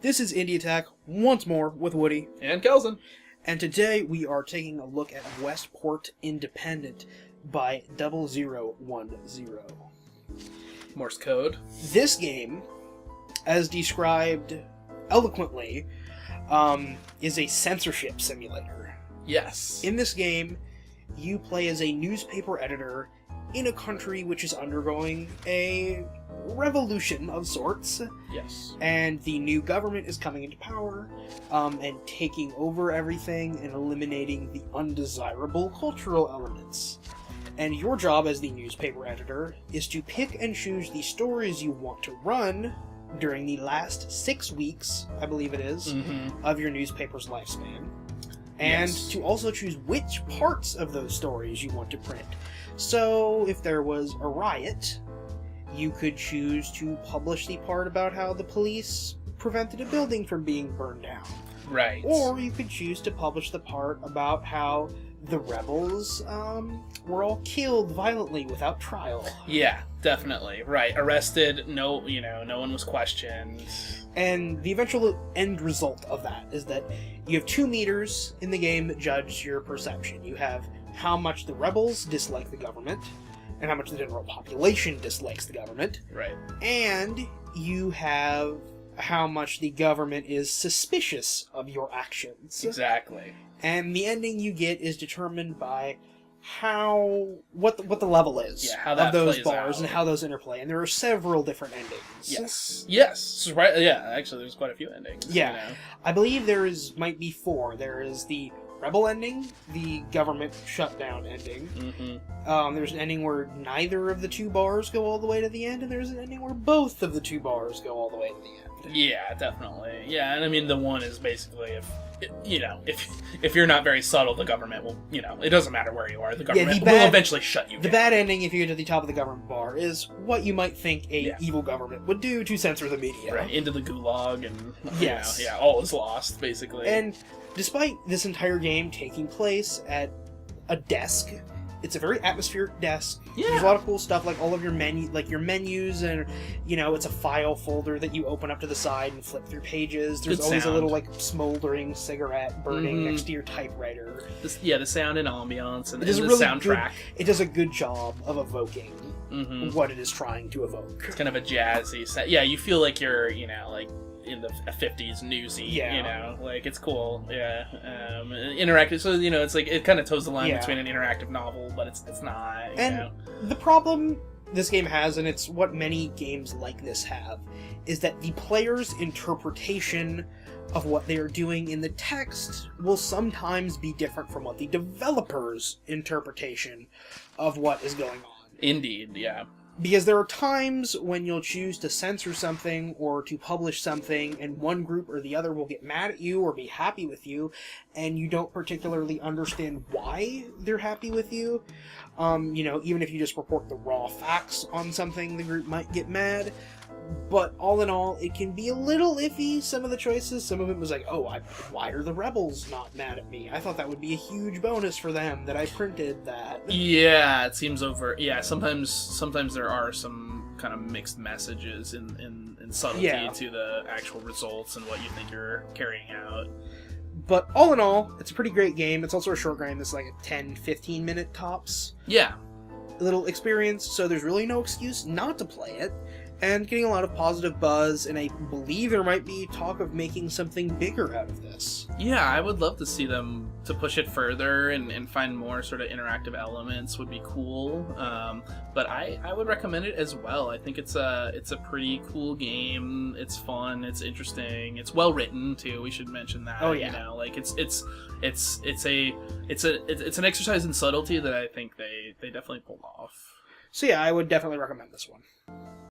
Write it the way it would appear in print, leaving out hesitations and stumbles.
This is Indie Attack once more with Woody. And Kelson. And today we are taking a look at Westport Independent by 0010. Morse code. This game, as described eloquently, is a censorship simulator. Yes. In this game, you play as a newspaper editor in a country which is undergoing a revolution of sorts. Yes. And the new government is coming into power, and taking over everything and eliminating the undesirable cultural elements. And your job as the newspaper editor is to pick and choose the stories you want to run during the last 6 weeks, I believe it is, of your newspaper's lifespan. And to also choose which parts of those stories you want to print. So, if there was a riot, you could choose to publish the part about how the police prevented a building from being burned down. Right. Or you could choose to publish the part about how the rebels were all killed violently without trial. Yeah, definitely. Right. Arrested, no one was questioned. And the eventual end result of that is that you have 2 meters in the game that judge your perception. You have how much the rebels dislike the government, and how much the general population dislikes the government. Right. And you have how much the government is suspicious of your actions. Exactly. And the ending you get is determined by what the level is how that of those plays bars out. and how those interplay. And there are several different endings. Yes. Right. Yeah. Actually, there's quite a few endings. Yeah. I believe might be 4. There is the rebel ending, the government shutdown ending. There's an ending where neither of the 2 bars go all the way to the end, and there's an ending where both of the 2 bars go all the way to the end. Yeah, definitely. Yeah, and I mean, the one is basically if you're not very subtle, the government will, it doesn't matter where you are, the government will eventually shut you down. The bad ending, if you get to the top of the government bar, is what you might think a evil government would do to censor the media. Right, into the gulag, and yes. All is lost, basically. And despite this entire game taking place at a desk, it's a very atmospheric desk. Yeah. There's a lot of cool stuff, like all of your menus, and it's a file folder that you open up to the side and flip through pages. There's always a little smoldering cigarette burning next to your typewriter. The sound and ambiance and the really soundtrack. It does a good job of evoking what it is trying to evoke. It's kind of a jazzy set. Yeah, you feel like you're, in the 50s newsy, it's cool. Yeah. Interactive, so it's like it kind of toes the line between an interactive novel, but it's not. And the problem this game has, and it's what many games like this have, is that the player's interpretation of what they are doing in the text will sometimes be different from what the developer's interpretation of what is going on. Indeed, yeah. Because there are times when you'll choose to censor something or to publish something, and one group or the other will get mad at you or be happy with you, and you don't particularly understand why they're happy with you. Even if you just report the raw facts on something, the group might get mad. But all in all, it can be a little iffy, some of the choices. Some of it was like, why are the rebels not mad at me? I thought that would be a huge bonus for them that I printed that. Yeah, it seems over. Yeah, sometimes there are some kind of mixed messages in subtlety to the actual results and what you think you're carrying out. But all in all, it's a pretty great game. It's also a short game. It's like a 10-15 minute tops. Yeah. Little experience, so there's really no excuse not to play it. And getting a lot of positive buzz, and I believe there might be talk of making something bigger out of this. Yeah, I would love to see them to push it further and find more sort of interactive elements would be cool. But I would recommend it as well. I think it's a pretty cool game. It's fun. It's interesting. It's well written too. We should mention that. Oh yeah. It's an exercise in subtlety that I think they definitely pulled off. So yeah, I would definitely recommend this one.